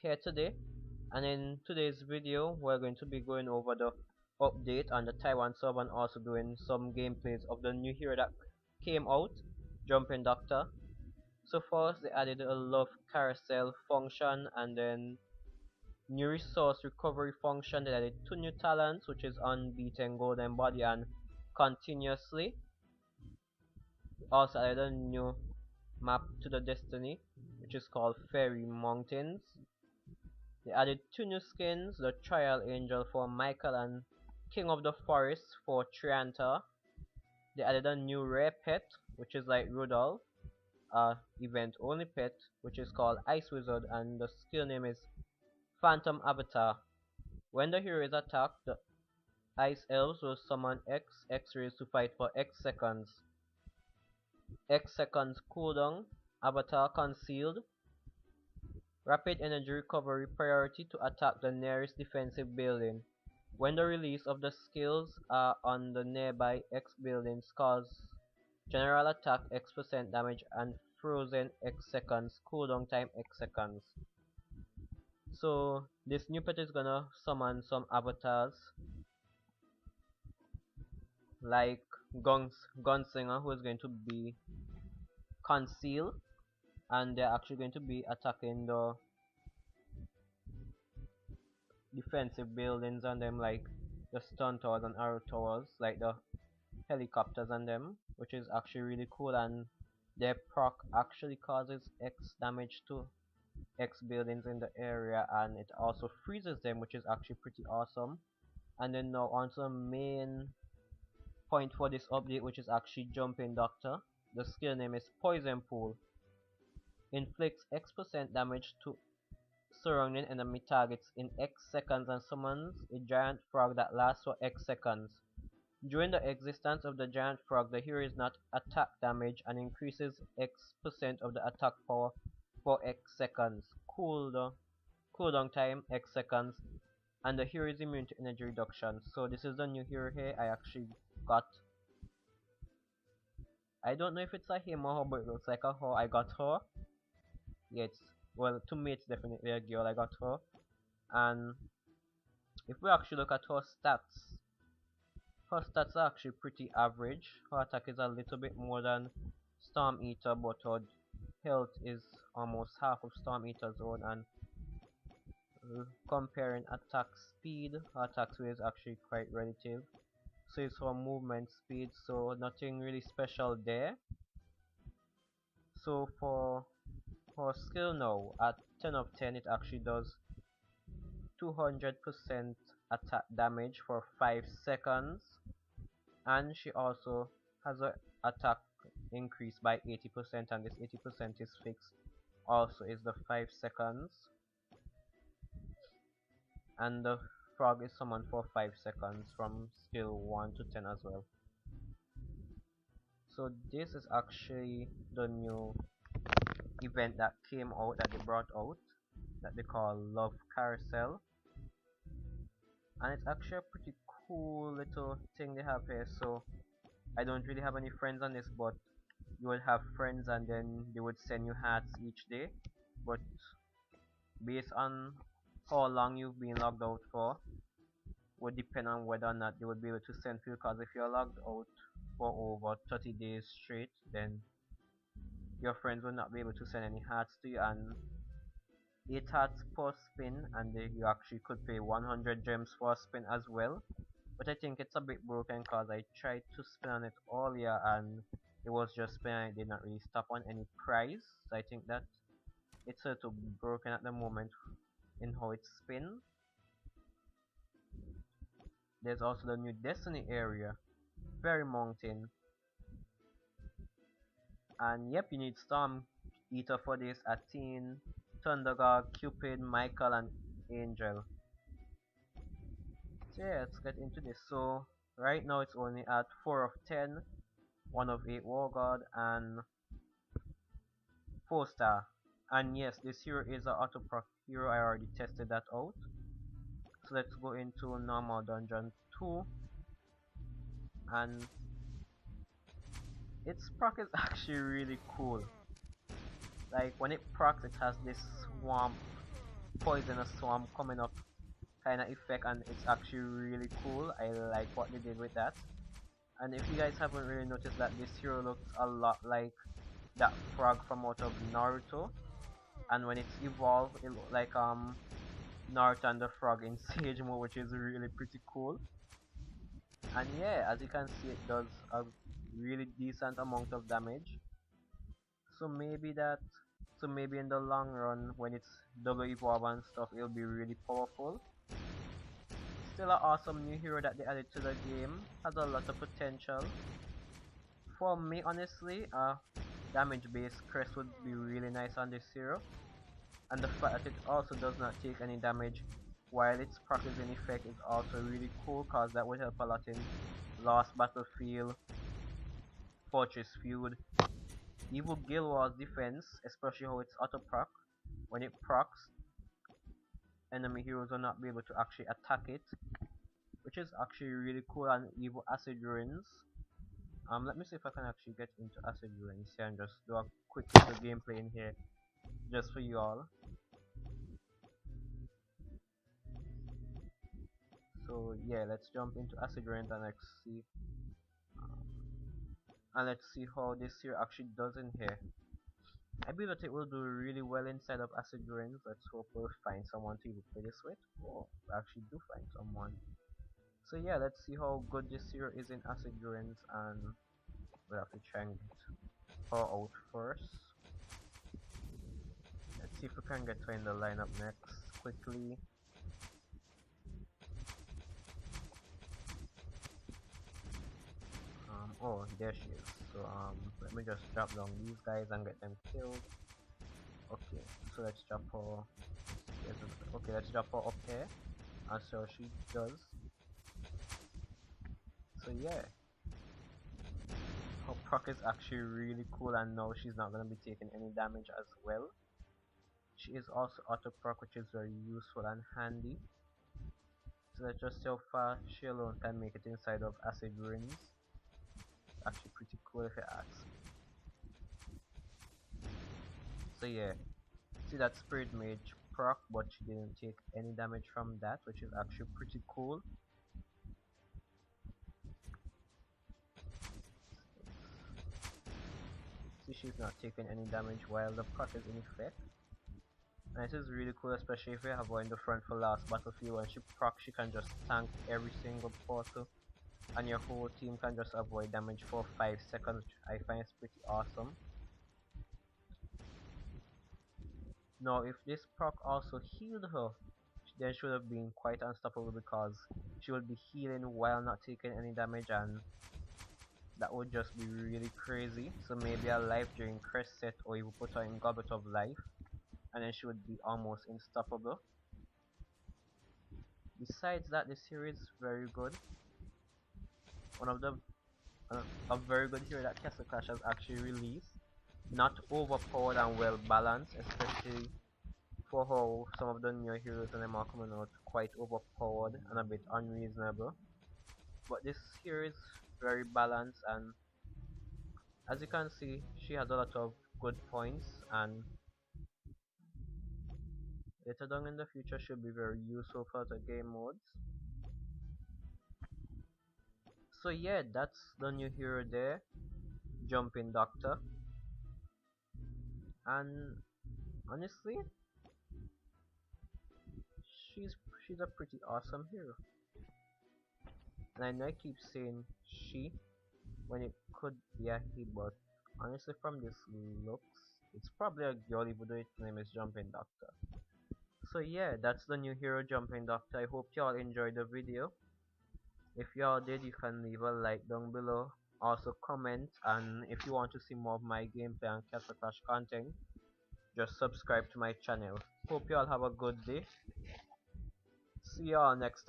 here today, and in today's video we're going to be going over the update on the Taiwan server and also doing some gameplays of the new hero that came out, Jumping Doctor. So first they added a love carousel function and then new resource recovery function. They added 2 new talents, which is Unbeaten, Golden Body and Continuously. Also added a new map to the Destiny, which is called Fairy Mountains. They added 2 new skins, the Trial Angel for Michael and King of the Forest for Trianta. They added a new rare pet, which is like Rudolph, event only pet, which is called Ice Wizard, and the skill name is Phantom Avatar. When the hero is attacked, the Ice Elves will summon X-rays to fight for X seconds. X seconds cooldown, Avatar Concealed. Rapid energy recovery priority to attack the nearest defensive building. When the release of the skills are on the nearby X buildings cause general attack X% damage and frozen X seconds, cooldown time X seconds. So this new pet is gonna summon some avatars like Gunslinger, who is going to be concealed, and they're actually going to be attacking the defensive buildings on them, like the stun towers and arrow towers, like the helicopters on them, which is actually really cool, and their proc actually causes X damage to X buildings in the area, and it also freezes them, which is actually pretty awesome. And then now onto the main point for this update, which is actually Jumping Doctor. The skill name is Poison Pool. Inflicts X% damage to surrounding enemy targets in X seconds and summons a giant frog that lasts for X seconds. During the existence of the giant frog, the hero is not attack damage and increases X% of the attack power for X seconds. Cooldown time X seconds, and the hero is immune to energy reduction. So this is the new hero here. I actually got, I don't know if it's a him or her, but it looks like a her. I got her. Yeah, well, to me it's definitely a girl. I got her. And if we actually look at her stats are actually pretty average. Her attack is a little bit more than Storm Eater, but her health is almost half of Storm Eater's own, and comparing attack speed, her attack speed is actually quite relative. So it's her movement speed, so nothing really special there. So for her skill now, at 10 of 10 it actually does 200% attack damage for 5 seconds, and she also has a attack increase by 80%, and this 80% is fixed, also is the 5 seconds, and the frog is summoned for 5 seconds from skill 1 to 10 as well. So this is actually the new event that came out, that they brought out, that they call Love Carousel, and it's actually a pretty cool little thing they have here. So I don't really have any friends on this, but you would have friends and then they would send you hats each day, but based on how long you've been logged out for would depend on whether or not they would be able to send you, because if you're logged out for over 30 days straight, then your friends will not be able to send any hats to you, and 8 hats per spin, and you actually could pay 100 gems for a spin as well. But I think it's a bit broken because I tried to spin on it all year and it was just spinning, it did not really stop on any prize. So I think that it's sort of broken at the moment in how it spins. There's also the new Destiny area, Fairy Mountain. And yep, you need Storm Eater for this, Athene, Thunder God, Cupid, Michael, and Angel. So yeah, let's get into this. So right now it's only at 4 of 10, 1 of 8 War God, and 4 star. And yes, this hero is an auto proc hero. I already tested that out. So let's go into normal dungeon 2, and its proc is actually really cool. Like when it procs, it has this swamp poisonous swamp coming up kind of effect, and it's actually really cool. I like what they did with that. And if you guys haven't really noticed that this hero looks a lot like that frog from out of Naruto, and when it's evolved it looks like Naruto and the frog in Sage mode, which is really pretty cool. And yeah, as you can see, it does a really decent amount of damage. So maybe that, so maybe in the long run, when it's double evolve and stuff, it'll be really powerful. Still an awesome new hero that they added to the game. Has a lot of potential. For me, honestly, damage based crest would be really nice on this hero. And the fact that it also does not take any damage while its proc is in effect is also really cool, cause that would help a lot in Lost Battlefield, Fortress Feud, Evil Guild Wars defense, especially how it's auto proc. When it procs, enemy heroes will not be able to actually attack it, which is actually really cool. And Evil Acid Ruins. Let me see if I can actually get into Acid Ruins here and just do a quick little gameplay in here just for you all. So yeah, let's jump into Acid Ruins and let's see how this here actually does in here. I believe that it will do really well inside of Acid Ruins. Let's hope we'll find someone to even play this with. Oh, we actually do find someone. So yeah, let's see how good this hero is in Acid Ruins, and we'll have to try and get her out first. Let's see if we can get her in the lineup next quickly. Oh, there she is. So let me just drop down these guys and get them killed. Okay, so let's drop her. Okay, let's drop her up here and see how she does. So yeah, her proc is actually really cool, and now she's not gonna be taking any damage as well. She is also auto proc, which is very useful and handy. So let's just see how far she alone can make it inside of Acid Ruins. Actually pretty cool if you ask. So yeah, see that Spirit Mage proc, but she didn't take any damage from that, which is actually pretty cool. See, she's not taking any damage while the proc is in effect. And this is really cool, especially if you have her in the front for Last Battlefield. When she proc, she can just tank every single portal, and your whole team can just avoid damage for 5 seconds, which I find is pretty awesome. Now, if this proc also healed her, then she would have been quite unstoppable, because she would be healing while not taking any damage, and that would just be really crazy. So maybe a life during crest set, or even put her in Goblet of Life, and then she would be almost unstoppable. Besides that, this series is very good. One of the a very good hero that Castle Clash has actually released. Not overpowered and well balanced, especially for how some of the new heroes and them are coming out quite overpowered and a bit unreasonable. But this hero is very balanced, and as you can see, she has a lot of good points, and later down in the future should be very useful for the game modes. So yeah, that's the new hero there, Jumping Doctor. And honestly, she's she's a pretty awesome hero. And I know I keep saying she when it could be a he, but honestly from this looks, it's probably a girl, even though its name is Jumping Doctor. So yeah, that's the new hero, Jumping Doctor. I hope y'all enjoyed the video. If y'all did, you can leave a like down below. Also comment, and if you want to see more of my gameplay and Castle Clash content, just subscribe to my channel. Hope y'all have a good day. See y'all next time.